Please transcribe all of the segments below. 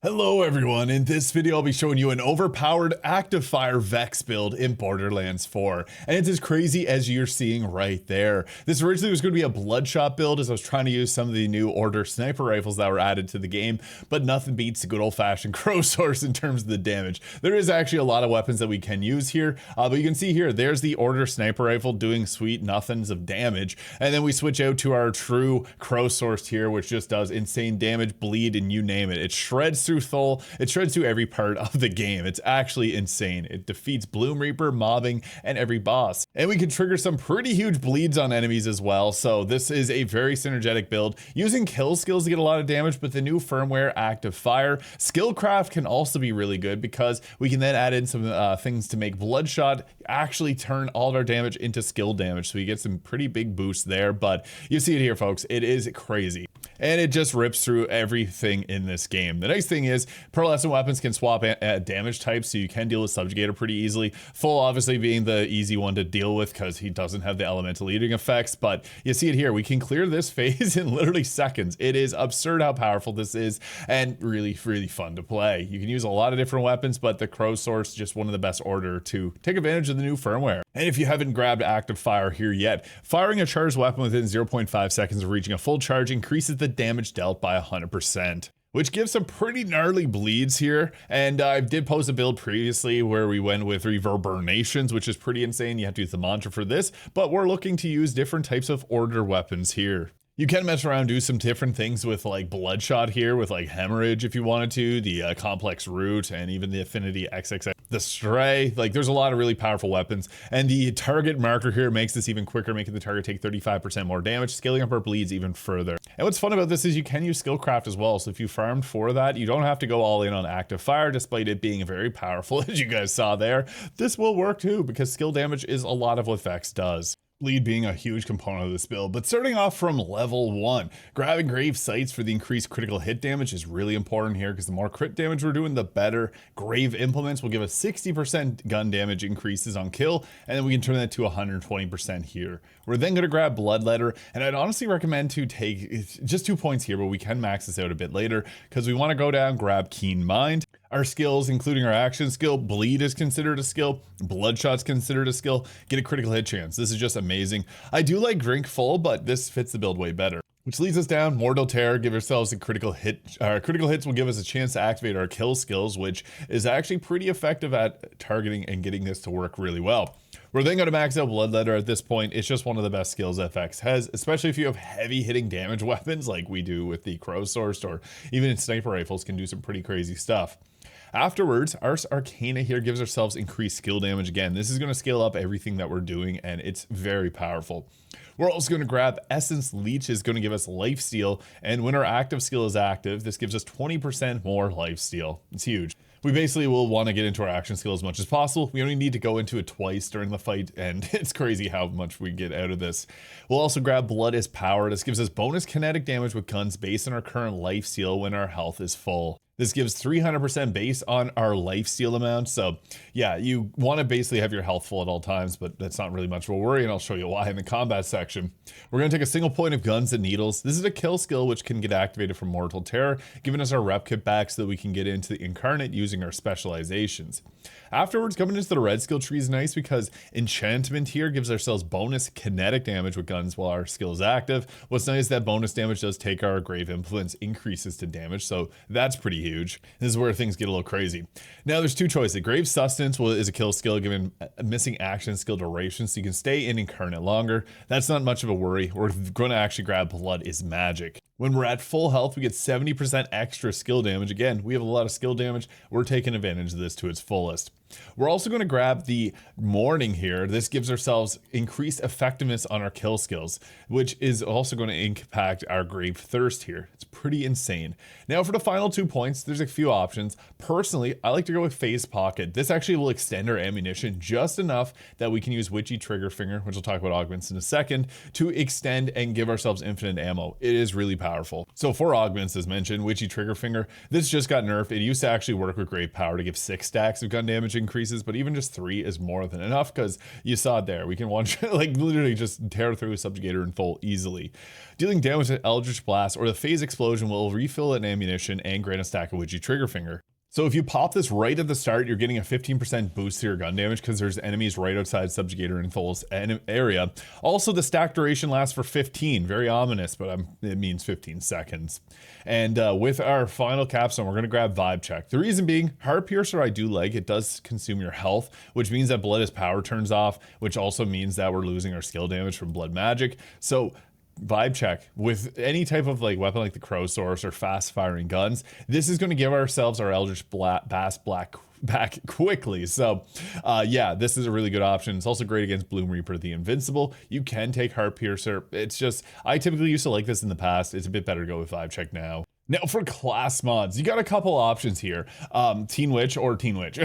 Hello everyone, in this video I'll be showing you an overpowered active fire Vex build in Borderlands 4, and it's as crazy as you're seeing right there. This originally was going to be a bloodshot build as I was trying to use some of the new order sniper rifles that were added to the game, but nothing beats the good old-fashioned crow source in terms of the damage. There is actually a lot of weapons that we can use here, but you can see here, there's the order sniper rifle doing sweet nothings of damage, and then we switch out to our true crow source here, which just does insane damage, bleed, and you name it. It shreds through Thul, it shreds through every part of the game. It's actually insane. It defeats Bloom Reaper, mobbing, and every boss. And we can trigger some pretty huge bleeds on enemies as well, so this is a very synergetic build. Using kill skills to get a lot of damage, but the new firmware active fire. Skillcraft can also be really good because we can then add in some things to make Bloodshot actually turn all of our damage into skill damage, so you get some pretty big boosts there, but you see it here, folks. It is crazy. And it just rips through everything in this game. The nice thing is, pearlescent weapons can swap damage types, so you can deal with Subjugator pretty easily. Full obviously being the easy one to deal with because he doesn't have the elemental eating effects, but you see it here. We can clear this phase in literally seconds. It is absurd how powerful this is and really, really fun to play. You can use a lot of different weapons, but the Crow Source is just one of the best order to take advantage of the new firmware. And if you haven't grabbed active fire here yet, firing a charged weapon within 0.5 seconds of reaching a full charge increases the damage dealt by 100%. Which gives some pretty gnarly bleeds here. And I did post a build previously where we went with reverberations, which is pretty insane. You have to use the mantra for this, but we're looking to use different types of order weapons here. You can mess around, do some different things with like Bloodshot here, with like Hemorrhage if you wanted to, the Complex Root, and even the Affinity XXX, the Stray. Like there's a lot of really powerful weapons, and the target marker here makes this even quicker, making the target take 35% more damage, scaling up our bleeds even further. And what's fun about this is you can use Skillcraft as well, so if you farmed for that, you don't have to go all in on active fire, despite it being very powerful, as you guys saw there. This will work too, because skill damage is a lot of what Vex does. Bleed being a huge component of this build, but starting off from level 1, grabbing Grave Sights for the increased critical hit damage is really important here because the more crit damage we're doing, the better. Grave Implements will give us 60% gun damage increases on kill, and then we can turn that to 120% here. We're then going to grab Bloodletter, and I'd honestly recommend to take just 2 points here, but we can max this out a bit later because we want to go down, grab Keen Mind. Our skills, including our action skill, Bleed is considered a skill, Bloodshot's considered a skill, get a critical hit chance. This is just amazing. I do like Drink Full, but this fits the build way better. Which leads us down, Mortal Terror, give ourselves a critical hit. Critical hits will give us a chance to activate our kill skills, which is actually pretty effective at targeting and getting this to work really well. We're then going to max out Bloodletter at this point. It's just one of the best skills that Vex has, especially if you have heavy hitting damage weapons like we do with the Crow Source, or even in sniper rifles can do some pretty crazy stuff. Afterwards, Ars Arcana here gives ourselves increased skill damage again. This is going to scale up everything that we're doing, and it's very powerful. We're also going to grab Essence Leech, is going to give us lifesteal, and when our active skill is active, this gives us 20% more lifesteal. It's huge. We basically will want to get into our action skill as much as possible. We only need to go into it twice during the fight, and it's crazy how much we get out of this. We'll also grab Blood is Power. This gives us bonus kinetic damage with guns based on our current lifesteal when our health is full. This gives 300% base on our lifesteal amount. So yeah, you want to basically have your health full at all times, but that's not really much of a worry, and I'll show you why in the combat section. We're going to take a single point of Guns and Needles. This is a kill skill which can get activated from Mortal Terror, giving us our Repkit back so that we can get into the Incarnate using our Specializations. Afterwards, coming into the red skill tree is nice because Enhancement here gives ourselves bonus kinetic damage with guns while our skill is active. What's nice is that bonus damage does take our Grave Implements increases to damage, so that's pretty huge. This is where things get a little crazy. Now there's two choices. Grave Sustenance is a kill skill given missing action skill duration, so you can stay in Incarnate longer. That's not much of a worry. We're going to actually grab Blood is Magic. When we're at full health, we get 70% extra skill damage. Again, we have a lot of skill damage. We're taking advantage of this to its fullest. We're also going to grab the Mourning here. This gives ourselves increased effectiveness on our kill skills, which is also going to impact our Grave Thirst here. It's pretty insane. Now for the final 2 points, there's a few options. Personally, I like to go with Phase Pocket. This actually will extend our ammunition just enough that we can use Witchy Trigger Finger, which we'll talk about augments in a second, to extend and give ourselves infinite ammo. It is really powerful. So for augments, as mentioned, Witchy Trigger Finger, this just got nerfed. It used to actually work with Great Power to give 6 stacks of gun damage increases, but even just 3 is more than enough because you saw it there. We can like literally just tear through a subjugator in full easily. Dealing damage with Eldritch Blast or the phase explosion will refill an ammunition and grant a stack of Witchy Trigger Finger. So if you pop this right at the start, you're getting a 15% boost to your gun damage because there's enemies right outside Subjugator and Full's area. Also, the stack duration lasts for 15. Very ominous, but it means 15 seconds. And with our final capstone, we're going to grab Vibe Check. The reason being, Heart Piercer I do like. It does consume your health, which means that Blood is Power turns off, which also means that we're losing our skill damage from Blood Magic. So Vibe Check with any type of like weapon like the Crow Source or fast firing guns, this is going to give ourselves our Eldritch Bass back quickly. So yeah, this is a really good option. It's also great against Bloom Reaper the Invincible. You can take Heart Piercer. It's just, I typically used to like this in the past. It's a bit better to go with Vibe Check now. Now for class mods, you got a couple options here. Teen Witch or Teen Witch.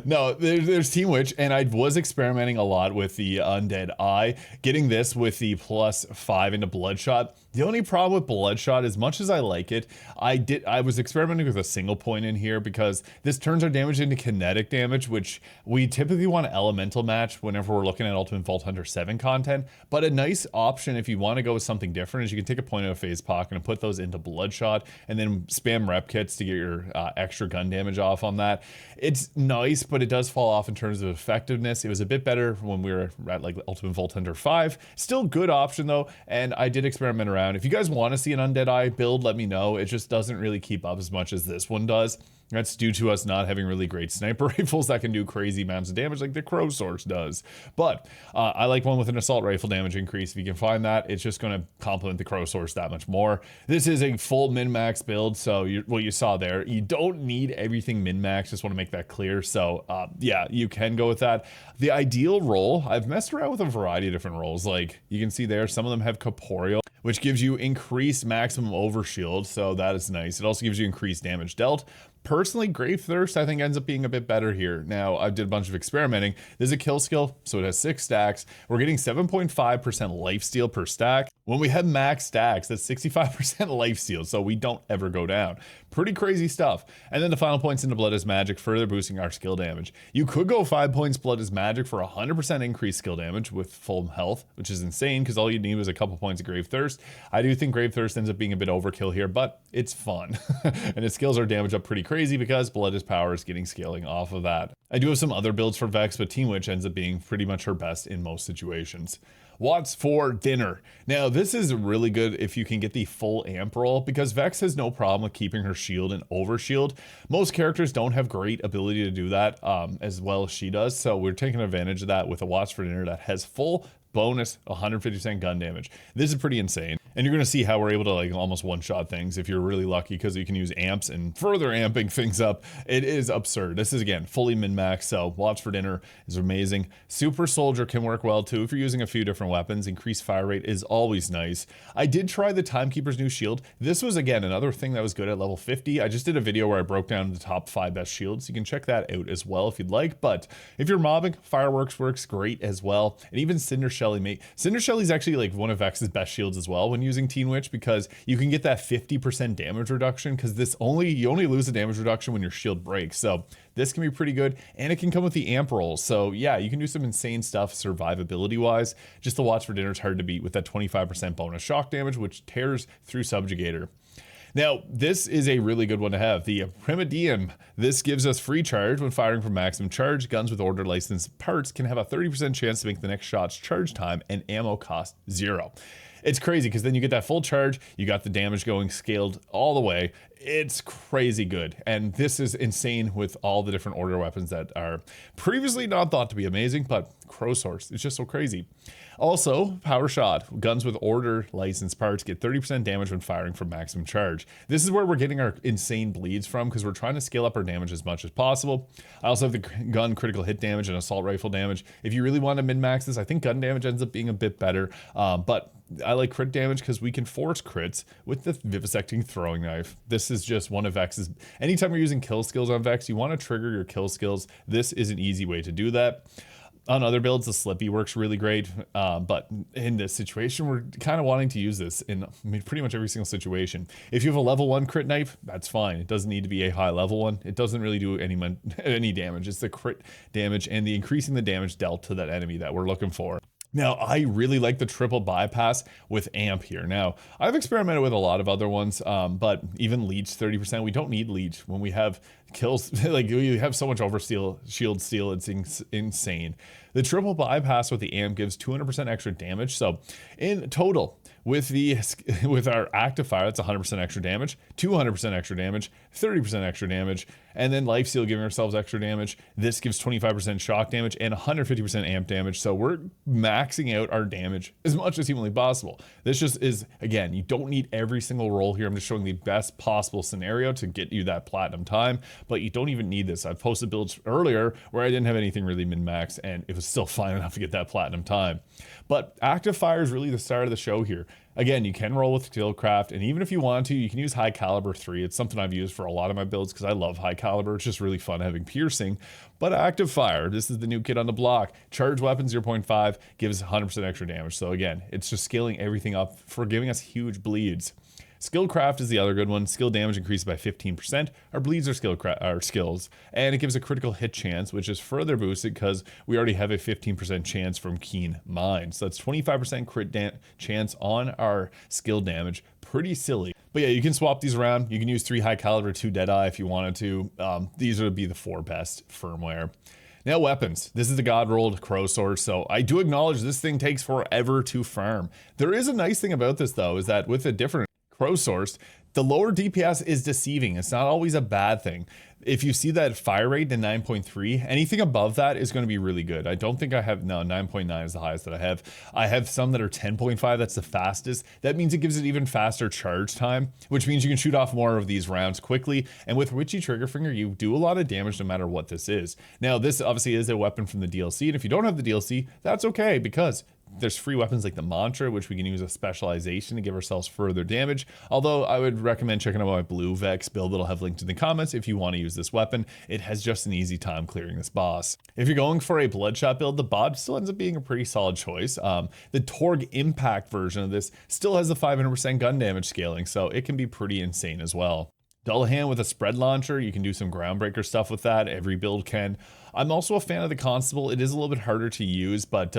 No, there's Teen Witch, and I was experimenting a lot with the Undead Eye, getting this with the +5 into Bloodshot. The only problem with Bloodshot, as much as I like it, I was experimenting with a single point in here because this turns our damage into kinetic damage, which we typically want to elemental match whenever we're looking at Ultimate Vault Hunter 7 content. But a nice option if you want to go with something different is you can take a point of a phase pocket and put those into Bloodshot and then spam Repkits to get your extra gun damage off on that. It's nice, but it does fall off in terms of effectiveness. It was a bit better when we were at like Ultimate Vault Hunter 5. Still good option though, and I did experiment around. If you guys want to see an Undead Eye build, let me know. It just doesn't really keep up as much as this one does. That's due to us not having really great sniper rifles that can do crazy amounts of damage like the Crow Source does. But I like one with an assault rifle damage increase. If you can find that, it's just going to complement the Crow Source that much more. This is a full min-max build, so what you saw there, you don't need everything min-max, just want to make that clear. So yeah, you can go with that. The ideal role, I've messed around with a variety of different roles. Like you can see there, some of them have Corporeal, which gives you increased maximum overshield, so that is nice. It also gives you increased damage dealt. Personally, Grave Thirst I think ends up being a bit better here. Now, I did a bunch of experimenting. This is a kill skill, so it has 6 stacks. We're getting 7.5% lifesteal per stack. When we have max stacks, that's 65% lifesteal, so we don't ever go down. Pretty crazy stuff. And then the final points into Blood is Magic, further boosting our skill damage. You could go 5 points Blood is Magic for 100% increased skill damage with full health, which is insane because all you need was a couple points of Grave Thirst. I do think Grave Thirst ends up being a bit overkill here, but it's fun. And it scales our damage up pretty crazy because Blood is Power is getting scaling off of that. I do have some other builds for Vex, but Teen Witch ends up being pretty much her best in most situations. What's for dinner? Now, this is really good if you can get the full amp roll because Vex has no problem with keeping her shield and overshield. Most characters don't have great ability to do that as well as she does, so we're taking advantage of that with a What's for dinner that has full bonus 150% gun damage. This is pretty insane. And you're going to see how we're able to like almost one-shot things if you're really lucky because you can use amps and further amping things up. It is absurd. This is, again, fully min-max, so Watch for Dinner is amazing. Super Soldier can work well, too, if you're using a few different weapons. Increased fire rate is always nice. I did try the Timekeeper's new shield. This was, again, another thing that was good at level 50. I just did a video where I broke down the top 5 best shields. You can check that out as well if you'd like. But if you're mobbing, Fireworks works great as well. And even Cinder Shelly. Cinder Shelly's actually like one of Vex's best shields as well when using Teen Witch because you can get that 50% damage reduction because you only lose the damage reduction when your shield breaks. So this can be pretty good and it can come with the amp rolls. So yeah, you can do some insane stuff survivability wise. Just the Watch for Dinner is hard to beat with that 25% bonus shock damage, which tears through Subjugator. Now, this is a really good one to have. The Primadium. This gives us free charge when firing from maximum charge. Guns with order licensed parts can have a 30% chance to make the next shot's charge time and ammo cost 0. It's crazy because then you get that full charge, you got the damage going scaled all the way. It's crazy good. And this is insane with all the different order weapons that are previously not thought to be amazing, but Crow Source is just so crazy. Also, Power Shot. Guns with order licensed parts get 30% damage when firing from maximum charge. This is where we're getting our insane bleeds from because we're trying to scale up our damage as much as possible. I also have the gun critical hit damage and assault rifle damage. If you really want to min-max this, I think gun damage ends up being a bit better, but I like crit damage because we can force crits with the Vivisecting Throwing Knife. This is just one of Vex's. Anytime you're using kill skills on Vex, you want to trigger your kill skills. This is an easy way to do that. On other builds, the Slippy works really great, but in this situation, we're kind of wanting to use this in pretty much every single situation. If you have a level 1 crit knife, that's fine. It doesn't need to be a high level one. It doesn't really do any damage. It's the crit damage and the increasing the damage dealt to that enemy that we're looking for. Now, I really like the triple bypass with Amp here. Now, I've experimented with a lot of other ones, but even Leech 30%, we don't need Leech when we have kills. Like, we have so much oversteal, shield steal, it's insane. The triple bypass with the Amp gives 200% extra damage. So in total, with our active fire, that's 100% extra damage, 200% extra damage, 30% extra damage, and then life steal giving ourselves extra damage. This gives 25% shock damage and 150% amp damage. So we're maxing out our damage as much as humanly possible. This just is, again, you don't need every single roll here. I'm just showing the best possible scenario to get you that platinum time, but you don't even need this. I've posted builds earlier where I didn't have anything really min-max and it was still fine enough to get that platinum time. But active fire is really the start of the show here. Again, you can roll with Skillcraft, and even if you want to, you can use High Caliber 3. It's something I've used for a lot of my builds because I love High Caliber. It's just really fun having piercing. But active fire, this is the new kid on the block. Charge weapon 0.5 gives 100% extra damage. So again, it's just scaling everything up for giving us huge bleeds. Skillcraft is the other good one. Skill damage increases by 15%. Our bleeds are skills, and it gives a critical hit chance, which is further boosted because we already have a 15% chance from Keen Mind. So that's 25% crit chance on our skill damage. Pretty silly. But yeah, you can swap these around. You can use 3 high caliber, 2 Deadeye if you wanted to. These would be the 4 best firmware. Now weapons. This is the God rolled crow sword, so I do acknowledge this thing takes forever to farm. There is a nice thing about this though, is that with a different crow source, the lower DPS is deceiving. It's not always a bad thing. If you see that fire rate in 9.3, anything above that is going to be really good. I don't think I have, no, 9.9 is the highest that I have. I have some that are 10.5, that's the fastest. That means it gives it even faster charge time, which means you can shoot off more of these rounds quickly. And with Witchy Triggerfinger, you do a lot of damage no matter what this is. Now, this obviously is a weapon from the DLC, and if you don't have the DLC, that's okay, because there's free weapons like the Mantra, which we can use a specialization to give ourselves further damage. Although I would recommend checking out my blue Vex build that'll have linked in the comments if you want to use this weapon. It has just an easy time clearing this boss. If you're going for a Bloodshot build, the Bod still ends up being a pretty solid choice. The Torg Impact version of this still has the 500% gun damage scaling, so it can be pretty insane as well. Dullahan with a spread launcher, you can do some groundbreaker stuff with that. Every build can. I'm also a fan of the Constable. It is a little bit harder to use, but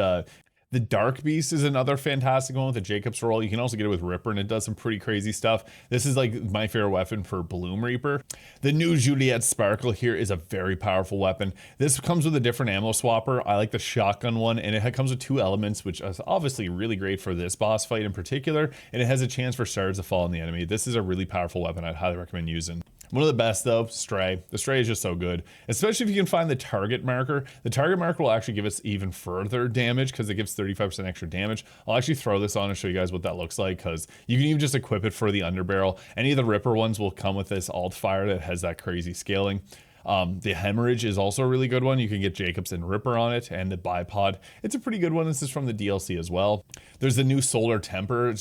the Dark Beast is another fantastic one with the Jacob's roll. You can also get it with Ripper, and it does some pretty crazy stuff. This is like my favorite weapon for Bloom Reaper. The new Juliet Sparkle here is a very powerful weapon. This comes with a different ammo swapper. I like the shotgun one, and it comes with 2 elements, which is obviously really great for this boss fight in particular, and it has a chance for shards to fall on the enemy. This is a really powerful weapon I'd highly recommend using. One of the best though, Stray. The Stray is just so good, especially if you can find the target marker. The target marker will actually give us even further damage because it gives 35% extra damage. I'll actually throw this on and show you guys what that looks like, because you can even just equip it for the underbarrel. Any of the Ripper ones will come with this alt fire that has that crazy scaling. The Hemorrhage is also a really good one. You can get Jacobs and Ripper on it, and the Bipod. It's a pretty good one. This is from the DLC as well. There's the new Solar Temper.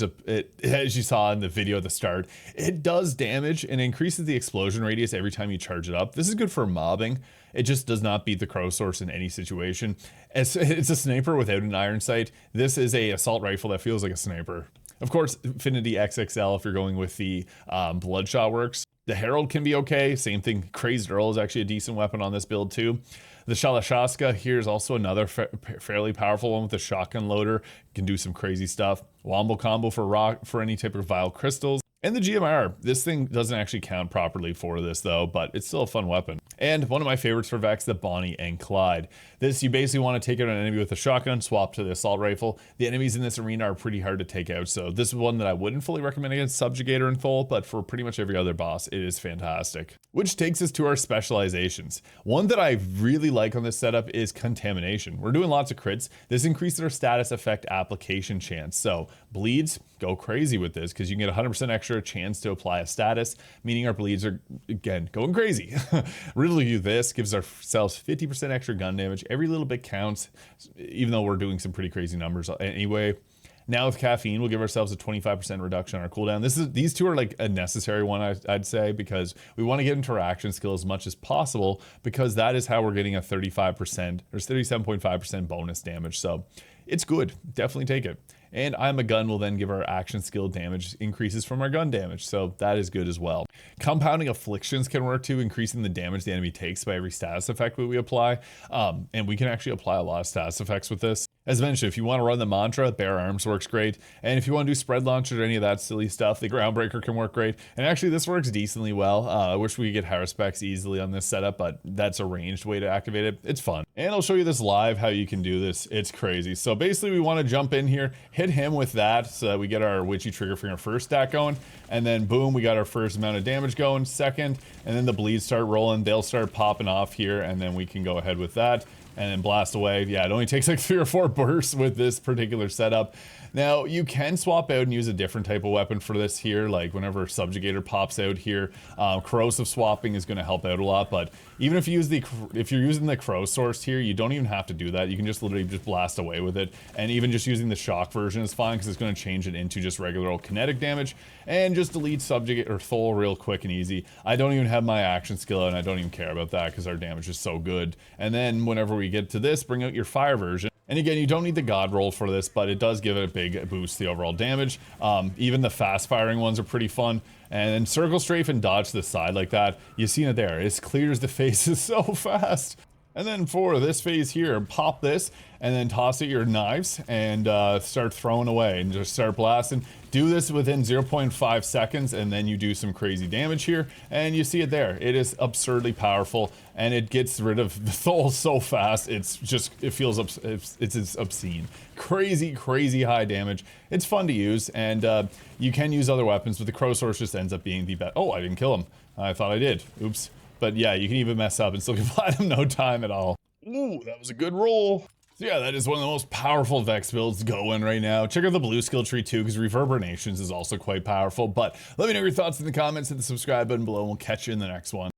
As you saw in the video at the start, it does damage and increases the explosion radius every time you charge it up. This is good for mobbing. It just does not beat the Crow Source in any situation. It's a sniper without an iron sight. This is a assault rifle that feels like a sniper. Of course, Infinity XXL if you're going with the Bloodshot works. The Herald can be okay. Same thing. Crazed Earl is actually a decent weapon on this build too. The Shalashaska here is also another fairly powerful one with a shotgun loader. Can do some crazy stuff. Wombo Combo for any type of vile crystals. And the GMR, this thing doesn't actually count properly for this though, but it's still a fun weapon. And one of my favorites for Vex, the Bonnie and Clyde. This, you basically want to take out an enemy with a shotgun, swap to the assault rifle. The enemies in this arena are pretty hard to take out, so this is one that I wouldn't fully recommend against Subjugator and Thole, but for pretty much every other boss, it is fantastic. Which takes us to our specializations. One that I really like on this setup is Contamination. We're doing lots of crits. This increases our status effect application chance. So bleeds, go crazy with this because you can get 100% extra chance to apply a status, meaning our bleeds are, again, going crazy. Really, this gives ourselves 50% extra gun damage. Every little bit counts, even though we're doing some pretty crazy numbers anyway. Now with caffeine, we'll give ourselves a 25% reduction on our cooldown. These two are like a necessary one, I'd say, because we want to get interaction skill as much as possible, because that is how we're getting a 35% or 37.5% bonus damage. So it's good. Definitely take it. And I'm a gun will then give our action skill damage increases from our gun damage. So that is good as well. Compounding afflictions can work too, increasing the damage the enemy takes by every status effect that we apply. And we can actually apply a lot of status effects with this. As mentioned, if you want to run the mantra, Bare Arms works great. And if you want to do spread launches or any of that silly stuff, the Groundbreaker can work great. And actually this works decently well. I wish we could get higher specs easily on this setup, but that's a ranged way to activate it. It's fun. And I'll show you this live, how you can do this. It's crazy. So basically we want to jump in here, hit him with that so that we get our witchy trigger finger first stack going. And then boom, we got our first amount of damage going, second, and then the bleeds start rolling. They'll start popping off here, and then we can go ahead with that and then blast away. Yeah, it only takes like 3 or 4 bursts with this particular setup. Now, you can swap out and use a different type of weapon for this here, like whenever Subjugator pops out here. Corrosive swapping is going to help out a lot, but even if you're using the Crow Source here, you don't even have to do that. You can just literally just blast away with it, and even just using the shock version is fine, because it's going to change it into just regular old kinetic damage, and just delete Subjugate or Thol real quick and easy. I don't even have my action skill, and I don't even care about that, because our damage is so good. And then whenever we get to this, bring out your fire version. And again, you don't need the God roll for this, but it does give it a big boost to the overall damage. Even the fast firing ones are pretty fun. And then circle strafe and dodge to the side like that. You've seen it there. It clears the faces so fast. And then for this phase here, pop this and then toss out your knives and start throwing away and just start blasting. Do this within 0.5 seconds and then you do some crazy damage here, and you see it there. It is absurdly powerful and it gets rid of the Thol so fast. It's just, it feels, it's obscene. Crazy high damage. It's fun to use, and you can use other weapons, but the Crow Source just ends up being the best. Oh, I didn't kill him. I thought I did. Oops. But yeah, you can even mess up and still get platinum no time at all. Ooh, that was a good roll. So yeah, that is one of the most powerful Vex builds going right now. Check out the blue skill tree too, because Reverberations is also quite powerful. But let me know your thoughts in the comments, hit the subscribe button below, and we'll catch you in the next one.